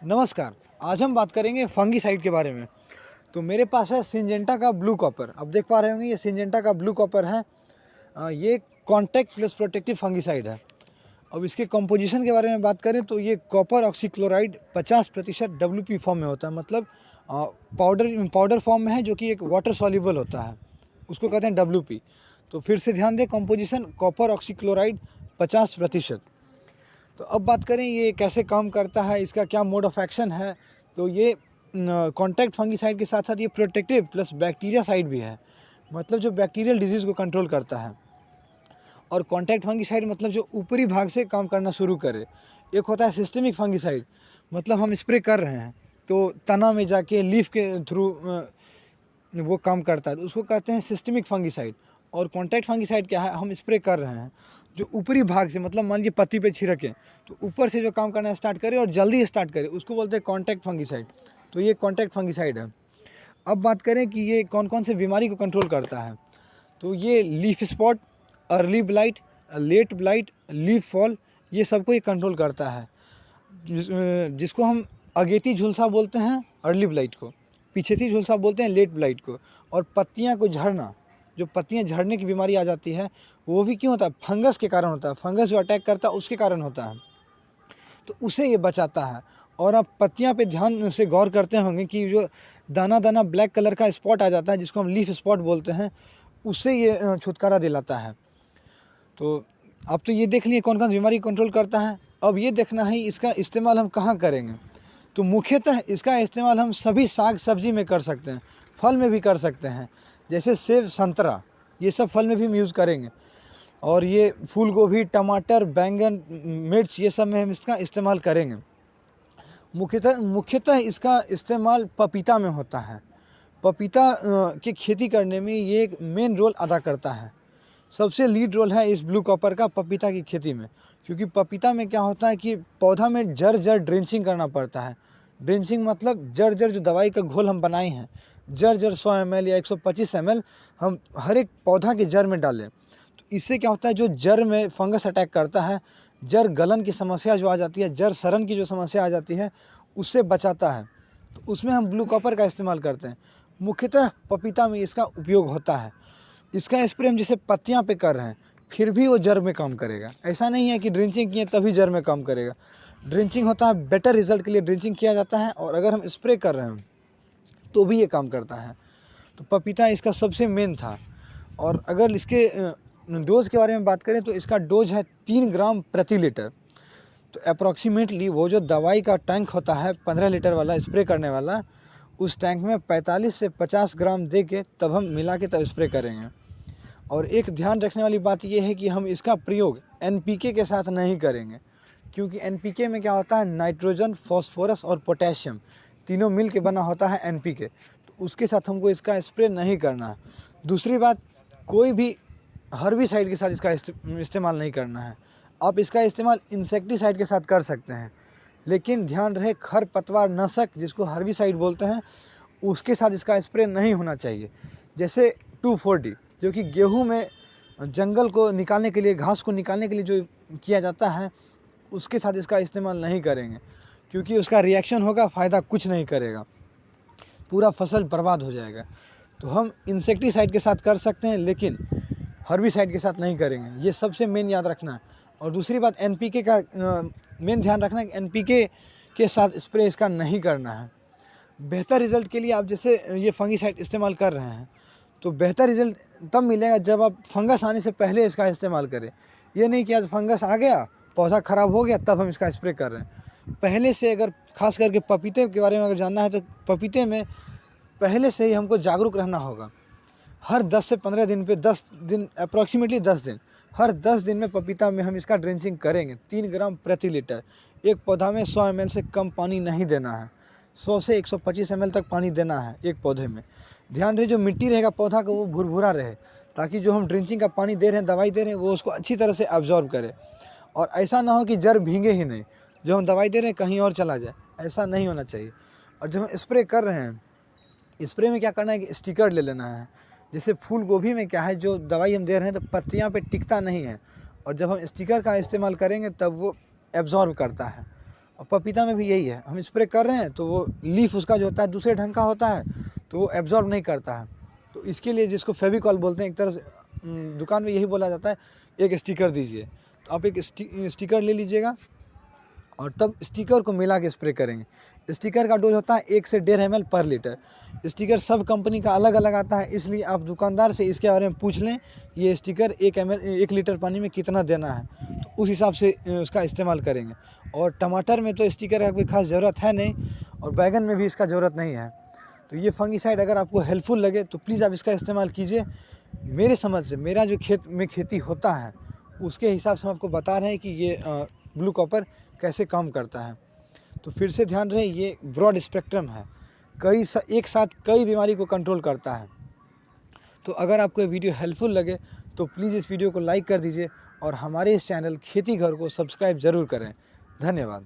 नमस्कार। आज हम बात करेंगे फंगीसाइड के बारे में। तो मेरे पास है सिंजेंटा का ब्लू कॉपर। अब देख पा रहे होंगे ये सिंजेंटा का ब्लू कॉपर है। ये कॉन्टैक्ट प्लस प्रोटेक्टिव फंगीसाइड है। अब इसके कंपोजिशन के बारे में बात करें तो ये कॉपर ऑक्सीक्लोराइड 50% WP फॉर्म में होता है, मतलब पाउडर फॉर्म में है, जो कि एक वाटर सॉल्युबल होता है, उसको कहते हैं WP। तो फिर से ध्यान दें, कंपोजिशन कॉपर ऑक्सीक्लोराइड 50%। तो अब बात करें ये कैसे काम करता है, इसका क्या मोड ऑफ एक्शन है। तो ये कॉन्टैक्ट फंगीसाइड के साथ साथ ये प्रोटेक्टिव प्लस बैक्टीरिया साइड भी है, मतलब जो बैक्टीरियल डिजीज़ को कंट्रोल करता है। और कॉन्टैक्ट फंगीसाइड मतलब जो ऊपरी भाग से काम करना शुरू करे। एक होता है सिस्टेमिक फंगीसाइड, मतलब हम स्प्रे कर रहे हैं तो तना में जाके लीफ के थ्रू वो काम करता है, तो उसको कहते हैं सिस्टेमिक फंगीसाइड। और कॉन्टैक्ट फंगीसाइड क्या है, हम स्प्रे कर रहे हैं जो ऊपरी भाग से, मतलब मान लीजिए पत्ती पे छिड़के तो ऊपर से जो काम करना स्टार्ट करे और जल्दी स्टार्ट करे, उसको बोलते हैं कॉन्टैक्ट फंगीसाइड। तो ये कॉन्टैक्ट फंगीसाइड है। अब बात करें कि ये कौन कौन से बीमारी को कंट्रोल करता है। तो ये leaf spot, early blight, late blight, leaf fall, ये सबको ये कंट्रोल करता है। जिसको हम अगेती झुलसा बोलते हैं अर्ली ब्लाइट को, पीछेती झुलसा बोलते हैं लेट ब्लाइट को। और पत्तियां को झड़ना, जो पत्तियां झड़ने की बीमारी आ जाती है, वो भी क्यों होता है, फंगस के कारण होता है। फंगस जो अटैक करता है उसके कारण होता है, तो उसे ये बचाता है। और आप पत्तियां पे ध्यान से गौर करते होंगे कि जो दाना दाना ब्लैक कलर का स्पॉट आ जाता है, जिसको हम लीफ स्पॉट बोलते हैं, उससे ये छुटकारा दिलाता है। तो अब तो ये देख लिए कौन कौन सी बीमारी कंट्रोल करता है। अब ये देखना है इसका इस्तेमाल हम कहाँ करेंगे। तो मुख्यतः इसका इस्तेमाल हम सभी साग सब्जी में कर सकते हैं, फल में भी कर सकते हैं, जैसे सेब, संतरा, ये सब फल में भी हम यूज़ करेंगे। और ये फूल गोभी, टमाटर, बैंगन, मिर्च, ये सब में हम इसका इस्तेमाल करेंगे। मुख्यतः इसका इस्तेमाल पपीता में होता है। पपीता की खेती करने में ये एक मेन रोल अदा करता है। सबसे लीड रोल है इस ब्लू कॉपर का पपीता की खेती में, क्योंकि पपीता में क्या होता है कि पौधा में जड़ जड़ ड्रेंचिंग करना पड़ता है। ड्रेंचिंग मतलब जड़ जड़ जो दवाई का घोल हम बनाए हैं, जड़ जड़ 100 ml या 125 ml हम हर एक पौधा के जड़ में डालें। तो इससे क्या होता है, जो जड़ में फंगस अटैक करता है, जड़ गलन की समस्या जो आ जाती है, जड़ सड़न की जो समस्या आ जाती है, उससे बचाता है। तो उसमें हम ब्लू कॉपर का इस्तेमाल करते हैं। मुख्यतः पपीता में इसका उपयोग होता है। इसका स्प्रे हम जैसे पत्तियां पे कर रहे हैं, फिर भी वो जड़ में काम करेगा। ऐसा नहीं है कि ड्रिंचिंग किए तभी जड़ में काम करेगा। ड्रिंचिंग होता है, बेटर रिजल्ट के लिए ड्रिंचिंग किया जाता है, और अगर हम स्प्रे कर रहे हैं तो भी ये काम करता है। तो पपीता इसका सबसे मेन था। और अगर इसके डोज के बारे में बात करें तो इसका डोज है 3 ग्राम प्रति लीटर। तो अप्रॉक्सीमेटली वो जो दवाई का टैंक होता है 15 लीटर वाला स्प्रे करने वाला, उस टैंक में 45 से 50 ग्राम दे के तब हम मिला के तब स्प्रे करेंगे। और एक ध्यान रखने वाली बात यह है कि हम इसका प्रयोग NPK के साथ नहीं करेंगे, क्योंकि NPK में क्या होता है, नाइट्रोजन, फॉस्फोरस और पोटेशियम तीनों मिल के बना होता है NPK। तो उसके साथ हमको इसका स्प्रे नहीं करना है। दूसरी बात, कोई भी हर्बिसाइड के साथ इसका इस्तेमाल नहीं करना है। आप इसका इस्तेमाल इंसेक्टिसाइड के साथ कर सकते हैं, लेकिन ध्यान रहे खरपतवार नाशक, जिसको हर्बिसाइड बोलते हैं, उसके साथ इसका स्प्रे नहीं होना चाहिए। जैसे 2,4-D, जो कि गेहूं में जंगल को निकालने के लिए, घास को निकालने के लिए जो किया जाता है, उसके साथ इसका इस्तेमाल नहीं करेंगे, क्योंकि उसका रिएक्शन होगा, फ़ायदा कुछ नहीं करेगा, पूरा फसल बर्बाद हो जाएगा। तो हम इंसेक्टिसाइड के साथ कर सकते हैं, लेकिन हर्बिसाइड के साथ नहीं करेंगे। ये सबसे मेन याद रखना है। और दूसरी बात, NPK का मेन ध्यान रखना है कि NPK के साथ स्प्रे इसका नहीं करना है। बेहतर रिजल्ट के लिए आप जैसे ये फंगीसाइड इस्तेमाल कर रहे हैं, तो बेहतर रिजल्ट तब मिलेगा जब आप फंगस आने से पहले इसका इस्तेमाल करें। ये नहीं कि आज फंगस आ गया, पौधा ख़राब हो गया, तब हम इसका स्प्रे कर रहे हैं। पहले से, अगर खास करके पपीते के बारे में अगर जानना है, तो पपीते में पहले से ही हमको जागरूक रहना होगा। हर 10 से 15 दिन पे, 10 दिन अप्रॉक्सीमेटली 10 दिन, हर 10 दिन में पपीता में हम इसका ड्रेंचिंग करेंगे। 3 ग्राम प्रति लीटर। एक पौधा में 100 ml से कम पानी नहीं देना है, 100 से 125 ml तक पानी देना है एक पौधे में। ध्यान रहे जो मिट्टी रहेगा पौधा का, वो भुरभुरा रहे, ताकि जो हम ड्रेंचिंग का पानी दे रहे हैं, दवाई दे रहे हैं, वो उसको अच्छी तरह से अब्जॉर्ब करे। और ऐसा ना हो कि जड़ भींगे ही नहीं, जो हम दवाई दे रहे हैं कहीं और चला जाए, ऐसा नहीं होना चाहिए। और जब हम स्प्रे कर रहे हैं, स्प्रे में क्या करना है कि स्टिकर ले लेना है। जैसे फूल गोभी में क्या है, जो दवाई हम दे रहे हैं तो पत्तियां पे टिकता नहीं है, और जब हम स्टिकर का इस्तेमाल करेंगे तब वो एब्जॉर्ब करता है। और पपीता में भी यही है, हम स्प्रे कर रहे हैं तो वो लीफ उसका जो होता है दूसरे ढंग का होता है, तो वो एब्जॉर्ब नहीं करता है। तो इसके लिए जिसको फेविकॉल बोलते हैं, एक तरह से दुकान में यही बोला जाता है, एक स्टिकर दीजिए। तो आप एक स्टिकर ले लीजिएगा और तब स्टिकर को मिला के स्प्रे करेंगे। स्टिकर का डोज होता है 1 से 1.5 ml पर लीटर। स्टिकर सब कंपनी का अलग अलग आता है, इसलिए आप दुकानदार से इसके बारे में पूछ लें, ये स्टिकर 1 लीटर पानी में कितना देना है, तो उस हिसाब से उसका इस्तेमाल करेंगे। और टमाटर में तो स्टिकर का कोई खास ज़रूरत है नहीं, और बैगन में भी इसका ज़रूरत नहीं है। तो ये फंगिसाइड अगर आपको हेल्पफुल लगे तो प्लीज़ आप इसका इस्तेमाल कीजिए। मेरे समझ से, मेरा जो खेत में खेती होता है उसके हिसाब से हम आपको बता रहे हैं कि ये ब्लू कॉपर कैसे काम करता है। तो फिर से ध्यान रहे, ये ब्रॉड स्पेक्ट्रम है, एक साथ कई बीमारी को कंट्रोल करता है। तो अगर आपको ये वीडियो हेल्पफुल लगे तो प्लीज़ इस वीडियो को लाइक कर दीजिए और हमारे इस चैनल खेती घर को सब्सक्राइब ज़रूर करें। धन्यवाद।